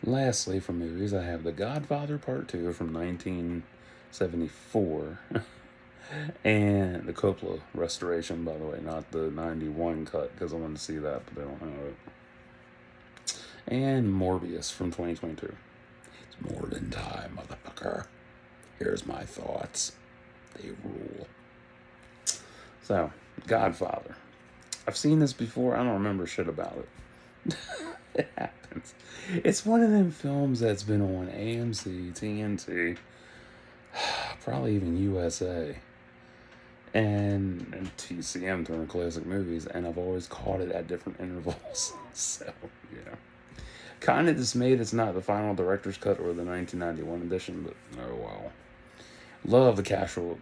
Lastly, for movies, I have The Godfather Part 2 from 1974. And the Coppola restoration, by the way, not the 91 cut, because I wanted to see that, but they don't have it. And Morbius from 2022. It's more than time, motherfucker. Here's my thoughts. They rule. So, Godfather. I've seen this before. I don't remember shit about it. It happens. It's one of them films that's been on AMC, TNT, probably even USA, and TCM during classic movies, and I've always caught it at different intervals. So, yeah. Kind of dismayed it's not the final director's cut or the 1991 edition, but oh well. Love the casual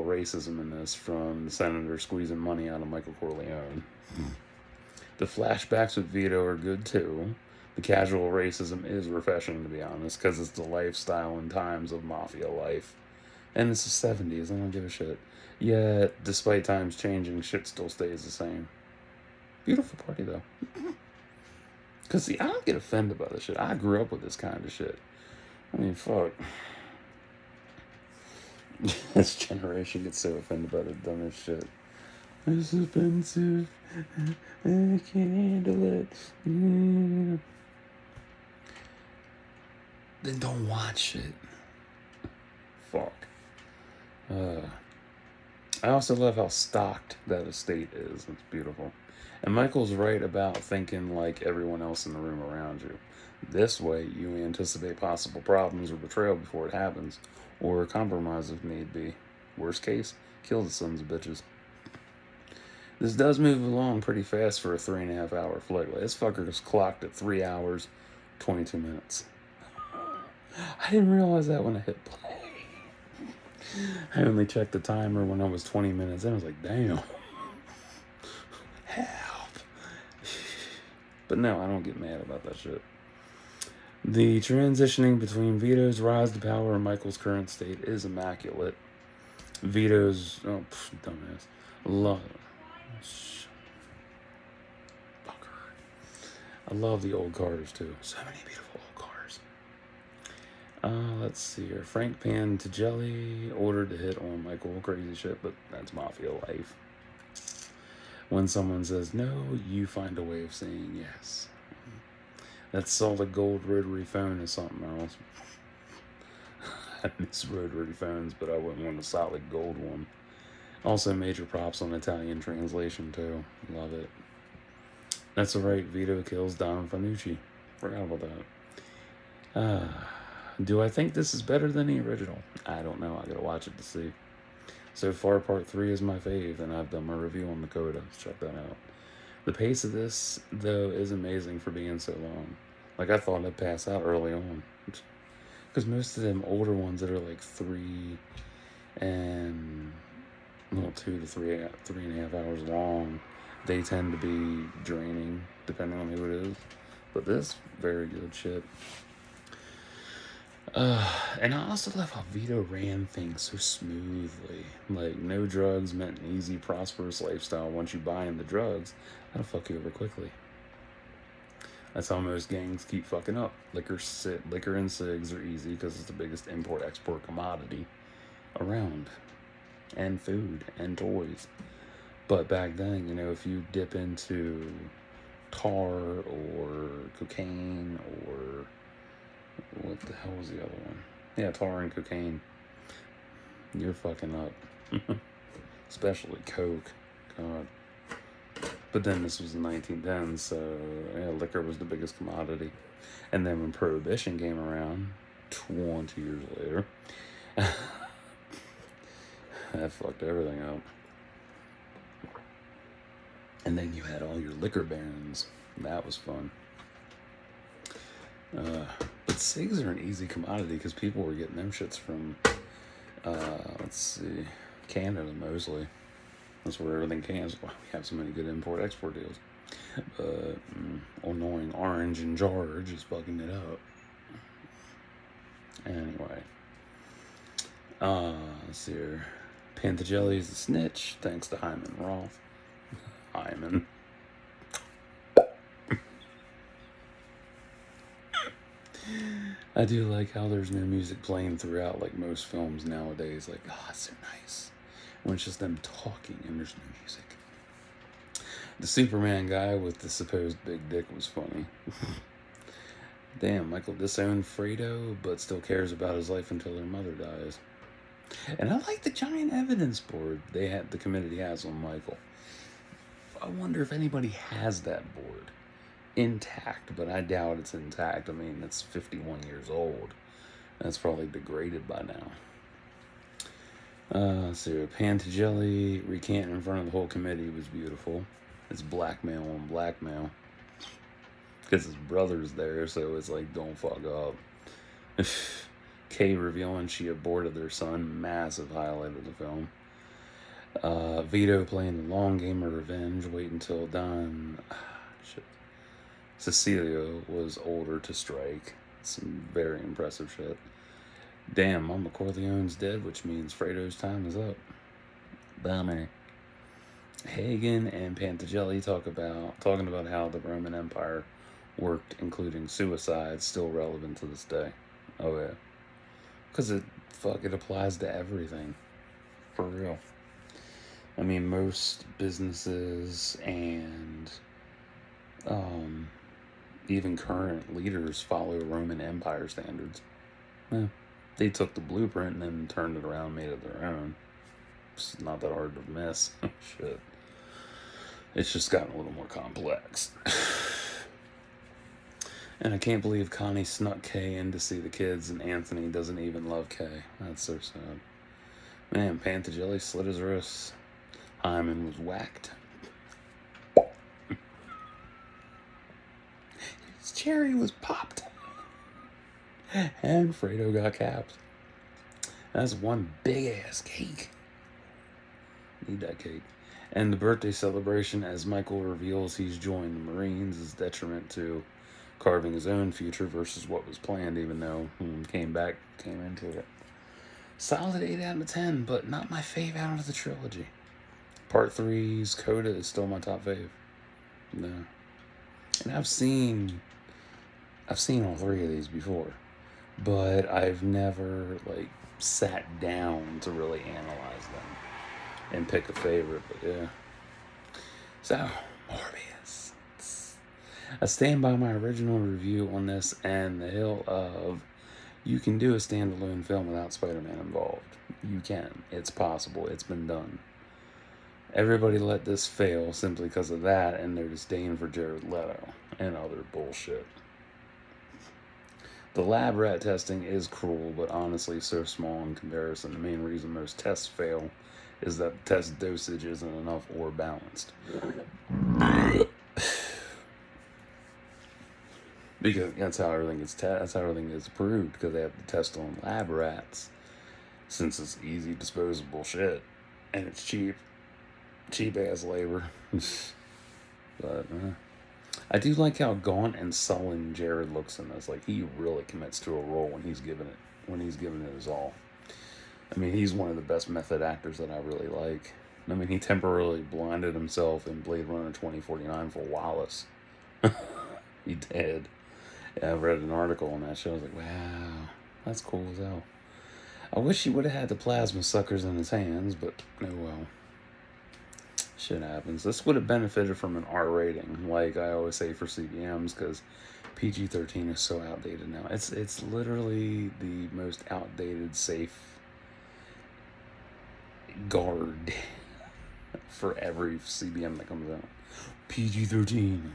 racism in this, from the senator squeezing money out of Michael Corleone. The flashbacks with Vito are good too. The casual racism is refreshing, to be honest, because it's the lifestyle and times of mafia life. And it's the 70s, I don't give a shit. Yet, despite times changing, shit still stays the same. Beautiful party, though. Because, see, I don't get offended by this shit. I grew up with this kind of shit. I mean, fuck. This generation gets so offended by the dumbest shit. It's offensive. I can't handle it. Then don't watch it. Fuck. I also love how stocked that estate is. It's beautiful. And Michael's right about thinking like everyone else in the room around you. This way, you anticipate possible problems or betrayal before it happens, or compromise if need be. Worst case, kill the sons of bitches. This does move along pretty fast for a 3.5 hour flick. This fucker is clocked at 3 hours, 22 minutes. I didn't realize that when I hit play. I only checked the timer when I was 20 minutes in. I was like, damn. Help. But no, I don't get mad about that shit. The transitioning between Vito's rise to power and Michael's current state is immaculate. Vito's... Oh, dumbass. Love... Fucker. I love the old cars, too. So many beautiful old cars. Let's see here. Frank Pantagelli ordered to hit on Michael. Crazy shit, but that's mafia life. When someone says no, you find a way of saying yes. That solid gold rotary phone is something else. I miss rotary phones, but I wouldn't want a solid gold one. Also, major props on Italian translation, too. Love it. That's right, Vito kills Don Fanucci. Forgot about that. Do I think this is better than the original? I don't know. I gotta watch it to see. So far, part 3 is my fave, and I've done my review on the Coda. Check that out. The pace of this, though, is amazing for being so long. Like, I thought I'd pass out early on. Because most of them older ones that are like 3 and... well, 2 to 3.5 hours long, they tend to be draining, depending on who it is. But this, very good shit. And I also love how Vito ran things so smoothly. Like, no drugs meant an easy, prosperous lifestyle. Once you buy in the drugs, that'll fuck you over quickly. That's how most gangs keep fucking up. Liquor and cigs are easy because it's the biggest import-export commodity around. And food and toys. But back then, you know, if you dip into tar or cocaine or what the hell was the other one? Yeah, tar and cocaine. You're fucking up. Especially coke. God. But then this was the 1910s, so yeah, liquor was the biggest commodity. And then when Prohibition came around, 20 years later, that fucked everything up. And then you had all your liquor barons. That was fun. But cigs are an easy commodity because people were getting them shits from, let's see, Canada mostly. That's where everything can. That's why we have so many good import-export deals. But annoying Orange and George is fucking it up. Anyway. Let's see here. Pantagelli's a snitch, thanks to Hyman Roth. Hyman. I do like how there's no music playing throughout, like most films nowadays. Like, oh, it's so nice when it's just them talking and there's no music. The Superman guy with the supposed big dick was funny. Damn, Michael disowned Fredo, but still cares about his life until their mother dies. And I like the giant evidence board the committee has on Michael. I wonder if anybody has that board intact, but I doubt it's intact. I mean, it's 51 years old. That's probably degraded by now. So Pantagelli recanting in front of the whole committee was beautiful. It's blackmail on blackmail. Because his brother's there, so it's like, don't fuck up. Kay revealing she aborted their son, massive highlight of the film. Vito playing the long game of revenge, wait until done. Shit. Cecilia was older to strike. Some very impressive shit. Damn, Mama Corleone's dead, which means Fredo's time is up. Bummer. Hagen and Pantagelli talking about how the Roman Empire worked, including suicide, still relevant to this day. Oh yeah, because it applies to everything, for real. I mean, most businesses and even current leaders follow Roman Empire standards. Yeah, they took the blueprint and then turned it around, and made it their own. It's not that hard to miss. Shit. It's just gotten a little more complex. And I can't believe Connie snuck Kay in to see the kids and Anthony doesn't even love Kay. That's so sad. Man, Pantagelli slit his wrists. Hyman was whacked. His cherry was popped. And Fredo got capped. That's one big ass cake. Need that cake. And the birthday celebration, as Michael reveals he's joined the Marines, is detriment to carving his own future versus what was planned, even though came into it. Solid 8 out of 10, but not my fave out of the trilogy. Part 3's Coda is still my top fave. No. And I've seen all 3 of these before, but I've never sat down to really analyze them and pick a favorite. But yeah. So, Morbius. I stand by my original review on this and the hill of you can do a standalone film without Spider-Man involved. You can. It's possible. It's been done. Everybody let this fail simply because of that and their disdain for Jared Leto and other bullshit. The lab rat testing is cruel, but honestly so small in comparison. The main reason most tests fail is that the test dosage isn't enough or balanced. Because that's how everything gets approved, because they have to test on lab rats, since it's easy, disposable shit, and it's cheap ass labor. But I do like how gaunt and sullen Jared looks in this. Like, he really commits to a role when he's given it his all. I mean, he's one of the best method actors that I really like. I mean, he temporarily blinded himself in Blade Runner 2049 for Wallace. He did. Yeah, I read an article on that show. I was like, wow, that's cool as hell. I wish he would have had the plasma suckers in his hands, but oh well. Shit happens. This would have benefited from an R rating, like I always say for CBMs, because PG-13 is so outdated now. It's literally the most outdated safe guard for every CBM that comes out. PG-13.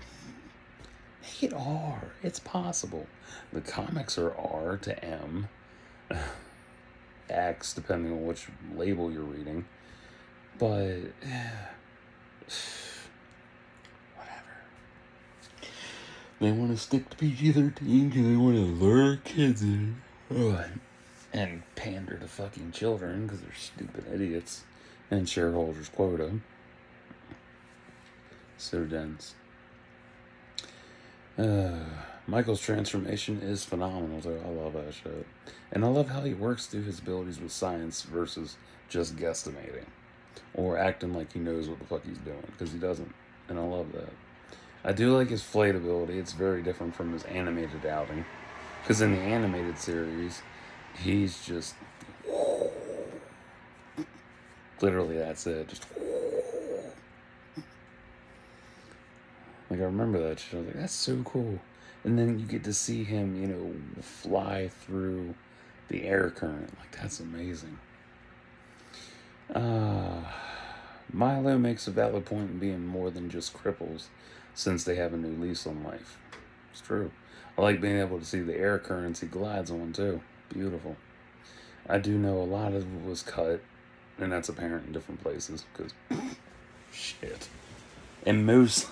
Make it R. It's possible. The comics are R to M, X, depending on which label you're reading. But whatever. They want to stick to PG-13 because they want to lure kids in. And pander to fucking children because they're stupid idiots. And shareholders' quota. So dense. Michael's transformation is phenomenal too. I love that shit. And I love how he works through his abilities with science versus just guesstimating. Or acting like he knows what the fuck he's doing. Because he doesn't. And I love that. I do like his flight ability. It's very different from his animated outing. Because in the animated series, he's just literally that's it. Just like I remember that shit. I was like, that's so cool. And then you get to see him, fly through the air current. Like that's amazing. Milo makes a valid point in being more than just cripples, since they have a new lease on life. It's true. I like being able to see the air currents he glides on too. Beautiful. I do know a lot of it was cut, and that's apparent in different places, because shit. And most,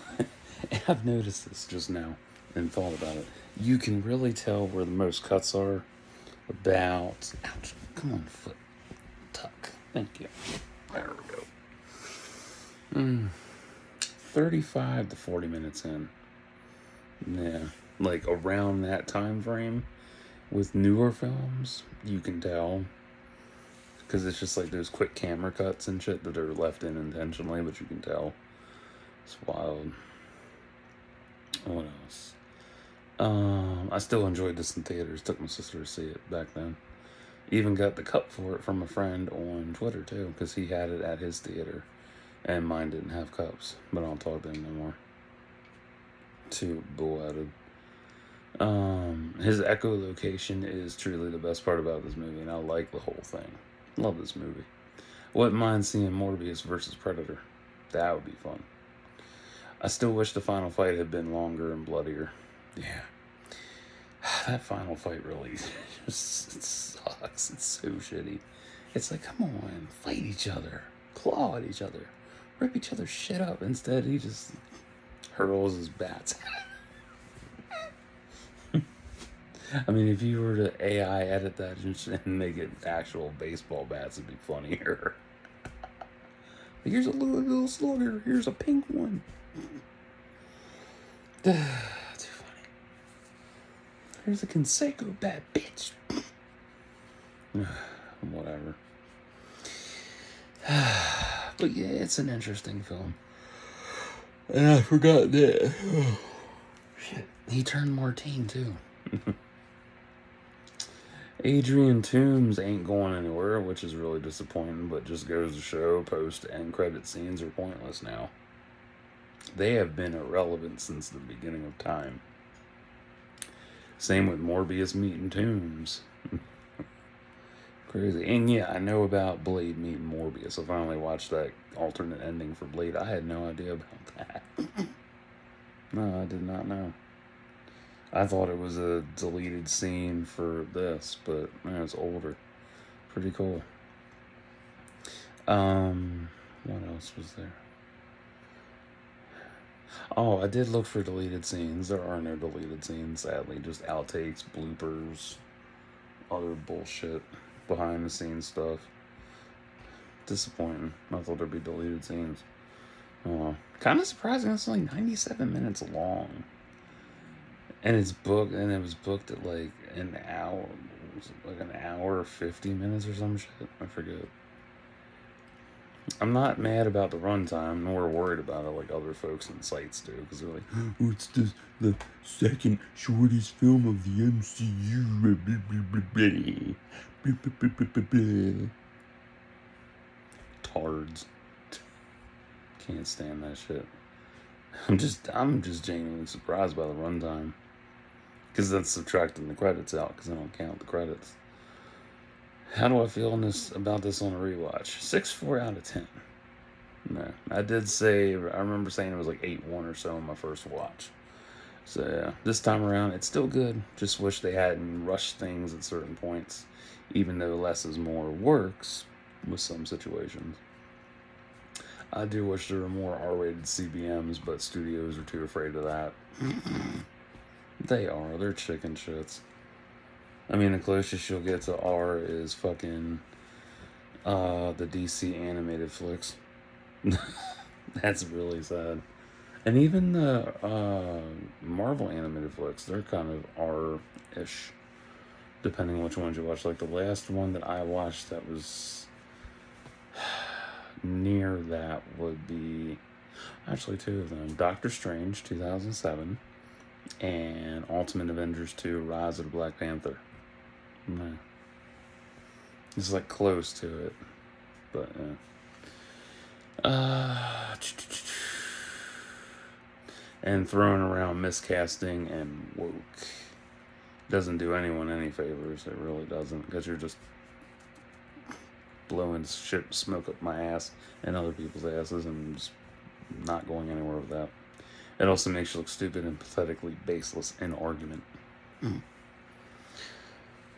I've noticed this just now and thought about it. You can really tell where the most cuts are about, ouch, come on, foot, tuck. Thank you. There we go. 35 to 40 minutes in. Yeah, like around that time frame with newer films, you can tell. Because it's just like those quick camera cuts and shit that are left in intentionally, but you can tell. It's wild. What else? I still enjoyed this in theaters. Took my sister to see it back then. Even got the cup for it from a friend on Twitter too, because he had it at his theater, and mine didn't have cups. But I don't talk to him no more. Too bull-headed. His echolocation is truly the best part about this movie, and I like the whole thing. Love this movie. Wouldn't mind seeing Morbius versus Predator. That would be fun. I still wish the final fight had been longer and bloodier. Yeah. That final fight really just it sucks. It's so shitty. It's like, come on, fight each other, claw at each other, rip each other's shit up. Instead, he just hurls his bats. I mean, if you were to AI edit that and make it actual baseball bats, it'd be funnier. Here's a little slugger. Here's a pink one. Too funny. Here's a Conseco bat, bitch. Whatever. But yeah, it's an interesting film. And I forgot that. Oh, shit. He turned Martine too. Adrian Toombs ain't going anywhere, which is really disappointing, but just goes to show post and credit scenes are pointless now. They have been irrelevant since the beginning of time. Same with Morbius meeting Toombs. Crazy. And yeah, I know about Blade meeting Morbius. I finally watched that alternate ending for Blade. I had no idea about that. No, I did not know. I thought it was a deleted scene for this, but man, it's older. Pretty cool. What else was there? Oh, I did look for deleted scenes. There are no deleted scenes, sadly. Just outtakes, bloopers, other bullshit, behind the scenes stuff. Disappointing. I thought there'd be deleted scenes. Kind of surprising. It's like 97 minutes long. And it was booked at like an hour, like an hour 50 minutes or some shit. I forget. I'm not mad about the runtime, nor worried about it like other folks in sites do, because they're like, oh, it's the second shortest film of the MCU. Tards. Can't stand that shit. I'm just genuinely surprised by the runtime. Because that's subtracting the credits out, because I don't count the credits. How do I feel about this on a rewatch? 6.4 out of 10. No, I remember saying it was like 8.1 or so on my first watch. So yeah, this time around, it's still good. Just wish they hadn't rushed things at certain points, even though less is more works with some situations. I do wish there were more R-rated CBMs, but studios are too afraid of that. They are. They're chicken shits. I mean, the closest you'll get to R is fucking the DC animated flicks. That's really sad. And even the Marvel animated flicks, they're kind of R-ish, depending on which ones you watch. Like the last one that I watched that was near that would be actually two of them. Doctor Strange, 2007. and Ultimate Avengers 2: Rise of the Black Panther. No. It's like close to it, but and throwing around miscasting and woke doesn't do anyone any favors. It really doesn't, because you're just blowing shit, smoke up my ass and other people's asses, and just not going anywhere with that. It also makes you look stupid and pathetically baseless in argument.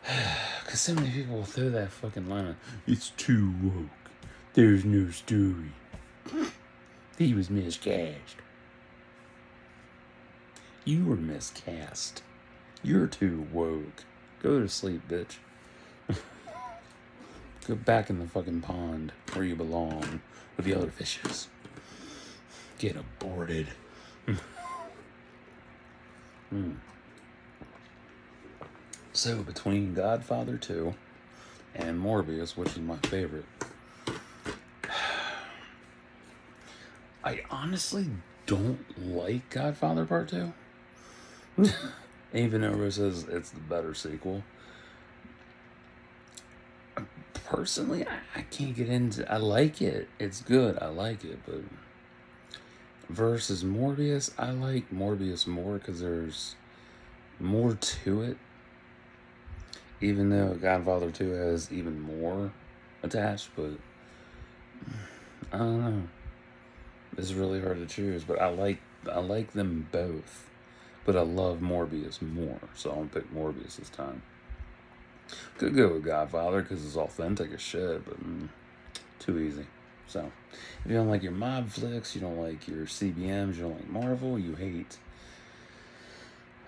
Because so many people will throw that fucking line of, it's too woke. There's no story. He was miscast. You were miscast. You're too woke. Go to sleep, bitch. Go back in the fucking pond where you belong with the other fishes. Get aborted. So, between Godfather 2 and Morbius, which is my favorite, I honestly don't like Godfather Part 2. Even though everyone says it's the better sequel. Personally, I can't get into. I like it. It's good. I like it. But versus Morbius, I like Morbius more because there's more to it. Even though Godfather 2 has even more attached, but I don't know. It's really hard to choose, but I like them both. But I love Morbius more, so I'm gonna pick Morbius this time. Could go with Godfather because it's authentic as shit, but too easy. So, if you don't like your mob flicks, you don't like your CBMs, you don't like Marvel, you hate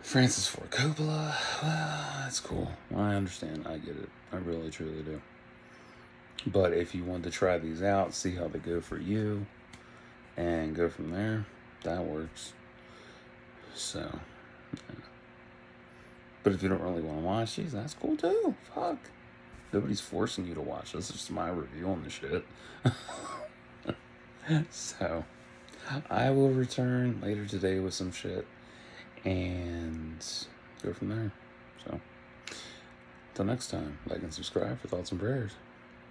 Francis Ford Coppola, well, that's cool. I understand. I get it. I really, truly do. But if you want to try these out, see how they go for you, and go from there, that works. So, yeah. But if you don't really want to watch these, that's cool too. Fuck. Nobody's forcing you to watch. This is just my review on the shit. So, I will return later today with some shit and go from there. So, until next time, like and subscribe for thoughts and prayers.